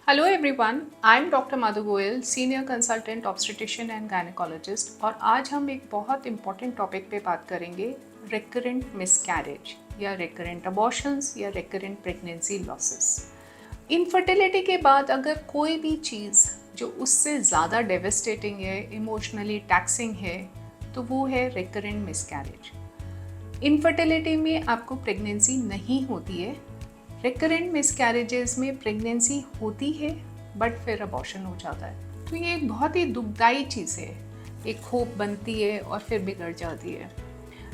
Hello everyone, I am doctor Madhu Goyal, senior consultant obstetrician and gynaecologist और आज हम एक बहुत इंपॉर्टेंट टॉपिक पे बात करेंगे रिकरेंट मिसकैरेज या रिकरेंट अबॉर्शंस या रिकरेंट प्रेगनेंसी लॉसेस। इनफर्टिलिटी के बाद अगर कोई भी चीज़ जो उससे ज़्यादा डेविस्टेटिंग है, इमोशनली टैक्सिंग है, तो वो है रिकरेंट मिसकैरेज। इनफर्टिलिटी में आपको प्रेगनेंसी नहीं होती है, रिकरेंट मिसकैरेजेस में प्रेगनेंसी होती है बट फिर अबॉर्शन हो जाता है। तो ये एक बहुत ही दुखदाई चीज़ है, एक होप बनती है और फिर बिगड़ जाती है।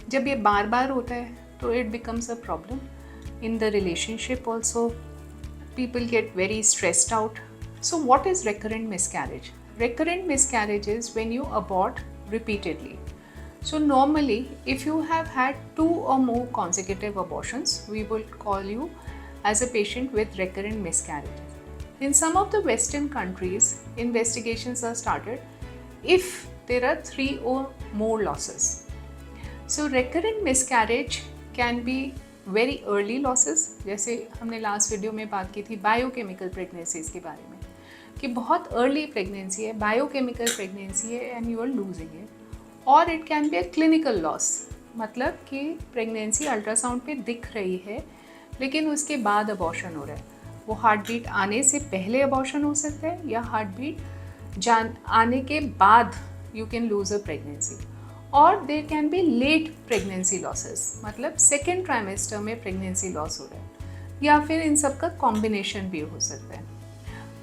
जब ये बार बार होता है तो it becomes a problem in the relationship also. People get very stressed out. So what is recurrent miscarriage? Recurrent miscarriage is when you abort repeatedly. So normally, if you have had 2 or more consecutive abortions, we will call you as a patient with recurrent miscarriages. In some of the Western countries, investigations are started if there are 3 or more losses. So recurrent miscarriage can be very early losses, जैसे हमने last video में बात की थी biochemical pregnancies के बारे में कि बहुत अर्ली प्रेगनेंसी है, बायोकेमिकल प्रेगनेंसी है and you are losing it. और it can be a clinical loss, मतलब कि प्रेगनेंसी अल्ट्रासाउंड पे दिख रही है लेकिन उसके बाद अबॉर्शन हो रहा है। वो हार्ट बीट आने से पहले अबॉर्शन हो सकता है या हार्ट बीट आने के बाद you can lose a pregnancy. और there can be late pregnancy losses, मतलब सेकेंड ट्राइमेस्टर में प्रेगनेंसी लॉस हो रहा है, या फिर इन सब का कॉम्बिनेशन भी हो सकता है।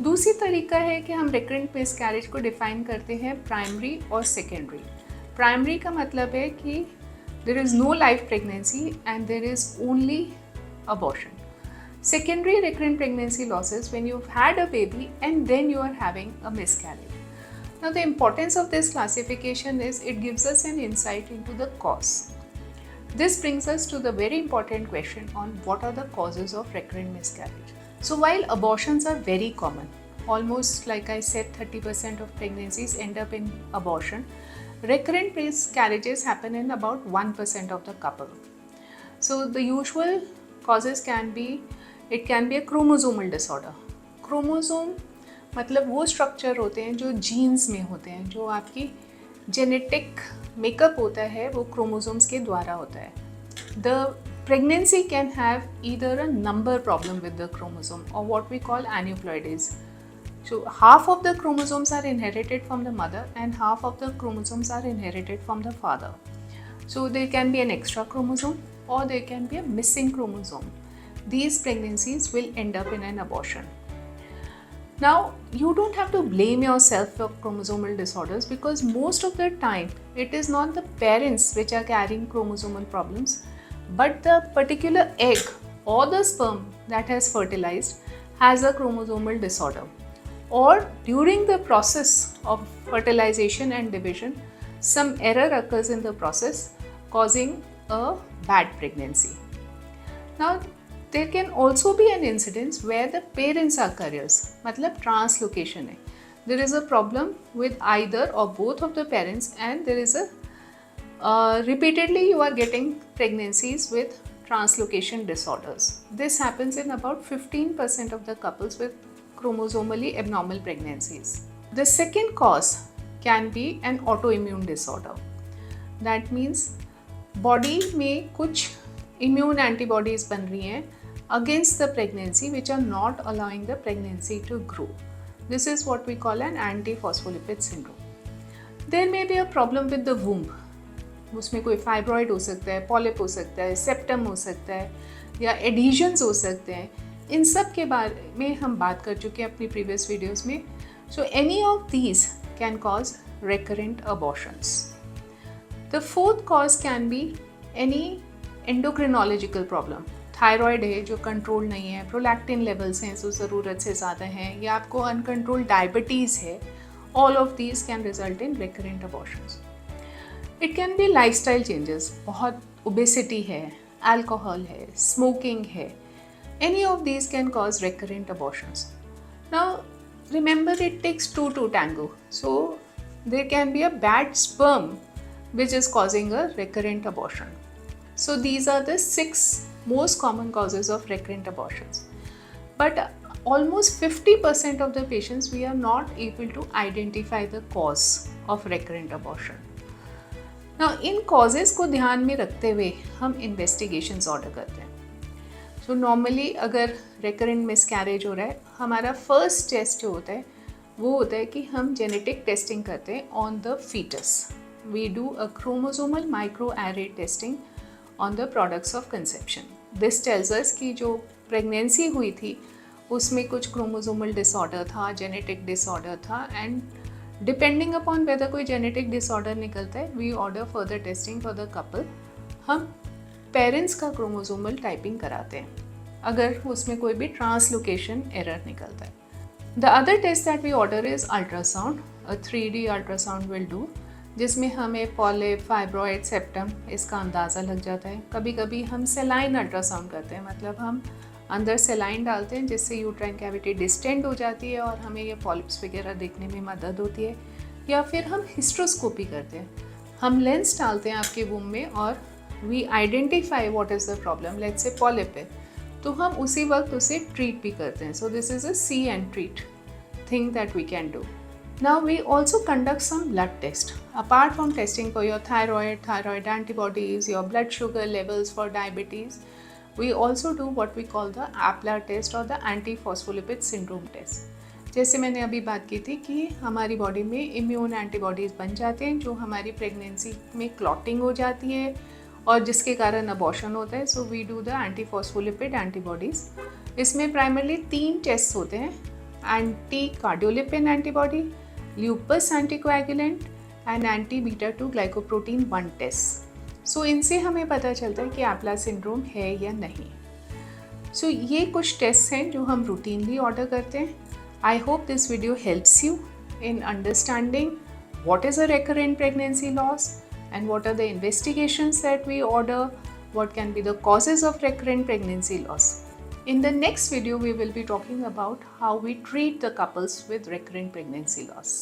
दूसरी तरीका है कि हम रिकरेंट मिसकैरेज को डिफाइन करते हैं प्राइमरी और सेकेंडरी। प्राइमरी का मतलब है कि there is no life pregnancy and there is only abortion. Secondary recurrent pregnancy losses when you've had a baby and then you are having a miscarriage. Now the importance of this classification is it gives us an insight into the cause. This brings us to the very important question on what are the causes of recurrent miscarriage. So while abortions are very common, almost like I said 30% of pregnancies end up in abortion, recurrent miscarriages happen in about 1% of the couple. So the usual causes can be a chromosomal disorder. Chromosome मतलब वो structure होते हैं जो jeans में होते हैं, जो आपकी जेनेटिक मेकअप होता है वो क्रोमोसोम्स के द्वारा होता है। The pregnancy can have either a number problem with the chromosome or what we call aneuploidies. So half of the chromosomes are inherited from the mother and half of the chromosomes are inherited from the father. So there can be an extra chromosome or there can be a missing chromosome. These pregnancies will end up in an abortion. Now, you don't have to blame yourself for chromosomal disorders because most of the time it is not the parents which are carrying chromosomal problems, but the particular egg or the sperm that has fertilized has a chromosomal disorder. Or during the process of fertilization and division, some error occurs in the process causing a bad pregnancy. Now, there can also be an incidence where the parents are carriers, मतलब translocation है. There is a problem with either or both of the parents and there is a repeatedly you are getting pregnancies with translocation disorders. This happens in about 15% of the couples with chromosomally abnormal pregnancies. The second cause can be an autoimmune disorder. That means body में कुछ immune antibodies बन रही हैं against the pregnancy which are not allowing the pregnancy to grow. This is what we call an anti phospholipid syndrome. There may be a problem with the womb. उसमें कोई fibroid हो सकता है, polyp हो सकता है, सेप्टम हो सकता है या एडिशंस हो सकते हैं. इन सब के बारे में हम बात कर चुके हैं अपनी प्रीवियस वीडियोज़ में. So any of these can cause recurrent abortions. The fourth cause can be any endocrinological problem. Thyroid है जो कंट्रोल नहीं है, प्रोलैक्टिन लेवल्स हैं जो ज़रूरत से ज़्यादा हैं, या आपको अनकंट्रोल्ड डायबिटीज़ है. All of these can result in recurrent abortions. It can be lifestyle changes, बहुत ओबेसिटी है, अल्कोहल है, स्मोकिंग है. Any of these can cause recurrent abortions. Now remember it takes two to tango. So there can be a bad sperm which is causing a recurrent abortion. So these are the 6 most common causes of recurrent abortions. But almost 50% of the patients we are not able to identify the cause of recurrent abortion. Now in causes को ध्यान में रखते हुए हम investigations order करते हैं. So normally अगर recurrent miscarriage हो रहा है, हमारा first test जो होता है वो होता है कि हम genetic testing करते हैं on the fetus. We do a chromosomal microarray testing on the products of conception. This tells us कि जो pregnancy हुई थी उसमें कुछ क्रोमोसोमल डिसऑर्डर था, जेनेटिक डिसऑर्डर था, एंड डिपेंडिंग अपॉन वेदर कोई जेनेटिक डिसऑर्डर निकलता है we order further testing for the couple. हम पेरेंट्स का क्रोमोसोमल टाइपिंग कराते हैं अगर उसमें कोई भी ट्रांसलोकेशन एरर निकलता है. The other test that we order is ultrasound. A 3D ultrasound will do, जिसमें हमें पॉलिप, फाइब्रॉइड, सेप्टम इसका अंदाज़ा लग जाता है. कभी कभी हम सेलाइन अल्ट्रासाउंड करते हैं, मतलब हम अंदर सेलाइन डालते हैं जिससे यूट्राइन कैविटी डिस्टेंड हो जाती है और हमें ये पॉलिप्स वगैरह देखने में मदद होती है. या फिर हम हिस्ट्रोस्कोपी करते हैं, हम लेंस डालते हैं आपके वूम में और we identify what is the problem. Let's say polyp है तो हम उसी वक्त उसे ट्रीट भी करते हैं. So this is a see and treat thing that we can do. Now we also conduct some blood test. Apart from testing for your thyroid antibodies, your blood sugar levels for diabetes, we also do what we call the APLA test or the anti-phospholipid syndrome test. जैसे मैंने अभी बात की थी कि हमारी body में immune antibodies बन जाते हैं जो हमारी प्रेगनेंसी में क्लॉटिंग हो जाती है और जिसके कारण अबॉर्शन होता है. So we do the anti-phospholipid antibodies. इसमें प्राइमरली 3 टेस्ट होते हैं: anti cardiolipin antibody, lupus anticoagulant and anti beta 2 glycoprotein 1 test. So इनसे हमें पता चलता है कि एप्ला सिंड्रोम है या नहीं. सो ये कुछ टेस्ट हैं जो हम रूटीनली ऑर्डर करते हैं. I hope this video helps you in understanding what is a recurrent pregnancy loss and what are the investigations that we order, what can be the causes of recurrent pregnancy loss. In the next video, we will be talking about how we treat the couples with recurrent pregnancy loss.